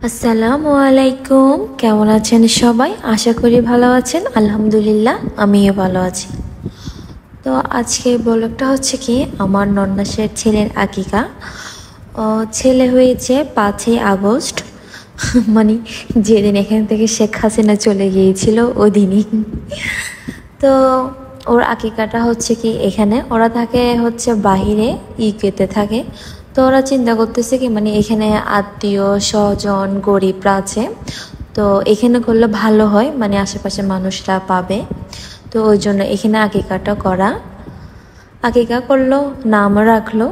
আসসালামু আলাইকুম, কেমন আছেন সবাই? আশা করি ভালো আছেন। আলহামদুলিল্লাহ আমিও ভালো আছি। তো আজকে ব্লগটা হচ্ছে কি আমার নন্নাসের ছেলের আকিকা। ছেলে হয়েছে 5ই আগস্ট, মানে যেদিন এখান থেকে শেখ হাসিনা চলে গিয়েছিল ওদিনই। তো ওর আকিকাটা হচ্ছে কি এখানে, ওরা থাকে হচ্ছে বাহিরে ইউকেতে থাকে। তো ওরা চিন্তা করতেছে কি মানে এখানে আত্মীয় স্বজন গরিবরা আছে, তো এখানে করলে ভালো হয়, মানে আশেপাশে মানুষরা পাবে। তো ওই জন্য এখানে আকিকাটা করা। আকিকা করলো, নাম রাখলো।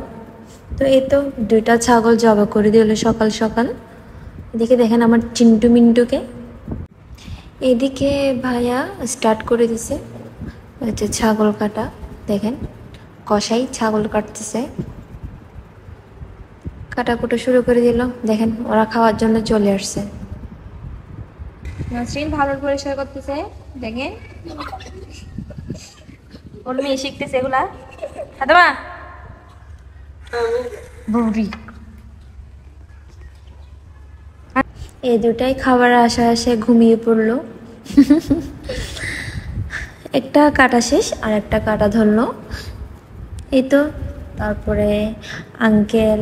তো এই তো 2টা ছাগল জবা করে দিল সকাল সকাল। এদিকে দেখেন আমার চিন্টু মিন্টুকে, এদিকে ভাইয়া স্টার্ট করে দিছে হচ্ছে ছাগল কাটা। দেখেন কসাই ছাগল কাটতেছে, কাটাকুটো শুরু করে দিল। দেখেন ওরা খাওয়ার জন্য চলে আসছে। নাসরিন ভালো পরিষ্কার করতেছে, দেখেন ওর মেয়ে শিখতেছে এগুলা। খাদমা বুড়ি এই দুটাই খাবার আশা আসে ঘুমিয়ে পড়লো। একটা কাটা শেষ আর একটা কাটা ধরলো, এই তো। তারপরে আঙ্কেল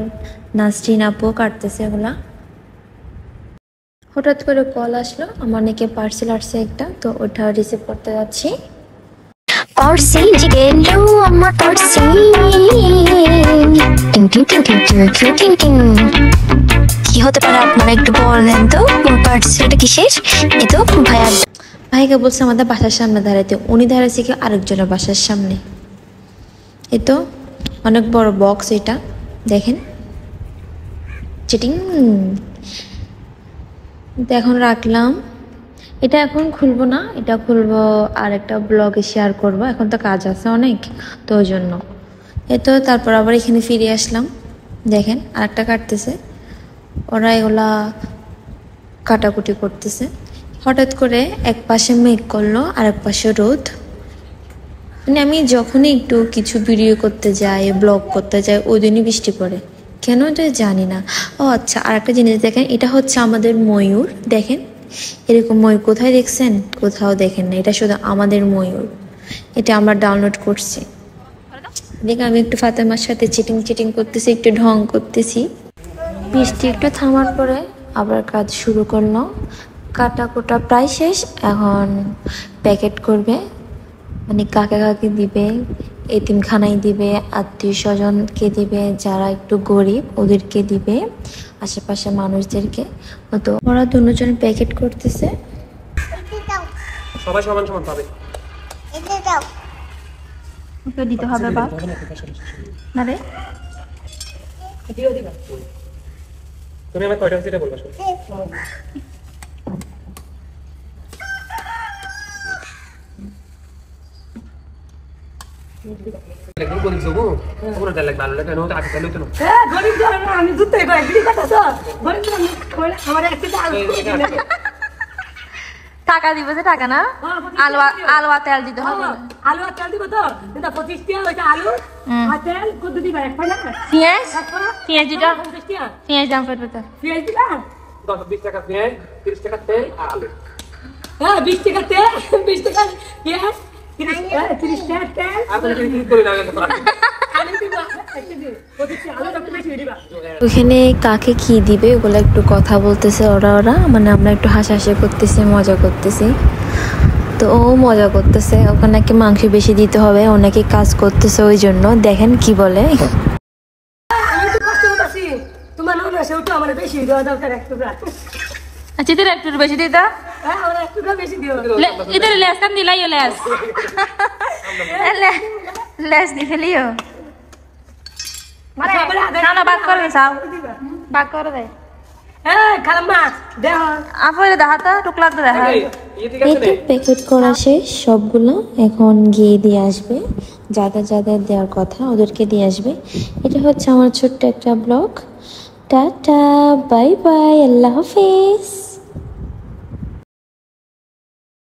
নাসরিন আপু কাটতেছে এগুলা। হঠাৎ করে কল আসলো, আমার নাকি পার্সেল আসছে একটা, তো ওটা রিসিভ করতে যাচ্ছি। কি হতে পারে আপনারা একটু বলেন তো, পার্সেলটা কিসের? এই তো ভাইকে বলছে আমাদের বাসার সামনে দাঁড়াইতে, উনি দাঁড়াইছে কি আরেকজনের বাসার সামনে। এই তো অনেক বড় বক্স, এটা দেখেন চিটিং। এখন রাখলাম, এটা এখন খুলবো না, এটা খুলবো আর একটা ব্লগে শেয়ার করব। এখন তো কাজ আছে অনেক, তো ওই জন্য। এই তো তারপর আবার এখানে ফিরে আসলাম। দেখেন আরেকটা কাটতেছে, ওরা এগুলা কাটাকুটি করতেছে। হঠাৎ করে এক পাশে মেঘ করলো আর এক পাশে রোদ। মানে আমি যখনই একটু কিছু ভিডিও করতে যাই, ব্লগ করতে যাই, ওই দিনই বৃষ্টি পড়ে, কেন এটা জানি না। ও আচ্ছা, আর একটা জিনিস দেখেন, এটা হচ্ছে আমাদের ময়ূর। দেখেন এরকম ময়ূর কোথায় দেখছেন? কোথাও দেখেন না, এটা শুধু আমাদের ময়ূর। এটা আমরা ডাউনলোড করছি। দেখে আমি একটু ফাতেমার সাথে চিটিং চিটিং করতেছি, একটু ঢং করতেছি। বৃষ্টি একটু থামার পরে আবার কাজ শুরু করলো। কাটা কোটা প্রায় শেষ, এখন প্যাকেট করবে, মানে কাকে কাকে দিবে, এতিমখানায় দিবে, আত্মীয় স্বজনকে দিবে, যারা একটু গরিব ওদেরকে দিবে, আশেপাশে মানুষদেরকে। তো ওরা দুজন প্যাকেট করতেছে। সবাই সমান সমান পাবে, ওকে দিতে হবে বা না রে। তুমি আমার কয়টা সেটা বলবা। টাকা দিব যে, টাকা না, আলু আর তেল দিতে হবে। আলু আর তেল দিব তো, 25 টাকা ওইটা আলু আর তেল কত দিবা? এক পানা পেঁয়াজ, পেঁয়াজ দিটা, পেঁয়াজ দাম কত? পেঁয়াজ দিবা 20 টাকা পেঁয়াজ, 30 টাকা তেল আর আলু। হ্যাঁ 20 টাকা তেল, 20 টাকা পেঁয়াজ, 30 টাকা তেল। আপনি কি করে না জানেন? ওখানে কাকে কি দিবে ওগুলো একটু কথা বলতেছে ওরা, মানে আমরা একটু হাসাহাসি করতেছি, মজা করতেছি। তো ও মজা করতেছে, ওখানে নাকি মাংস বেশি দিতে হবে, ও নাকি কাজ করতেছে ওই জন্য। দেখেন কি বলে। তোমার লোক আছে ওটা আমার বেশি দেওয়া দরকার, একটু আচ্ছা তোর একটু বেশি দিতা। হ্যাঁ আমরা একটু বেশি দিও। ইধর লেস কান দিলাইও, লেস লেস দি ফেলিও। মানে না না বাদ করবে, সাও বাদ করে দে। হ্যাঁ খালাম্মা দেখো আপরে দাহাতা টুকলা দে। হ্যাঁ এই তো প্যাকেট করা শেষ সবগুলো, এখন গিয়ে দিয়ে আসবে যাদের যাদের দেওয়ার কথা ওদেরকে দিয়ে আসবে। এটা হচ্ছে আমার ছোট্ট একটা ব্লগ। টাটা, বাই বাই, আল্লাহ হাফেজ।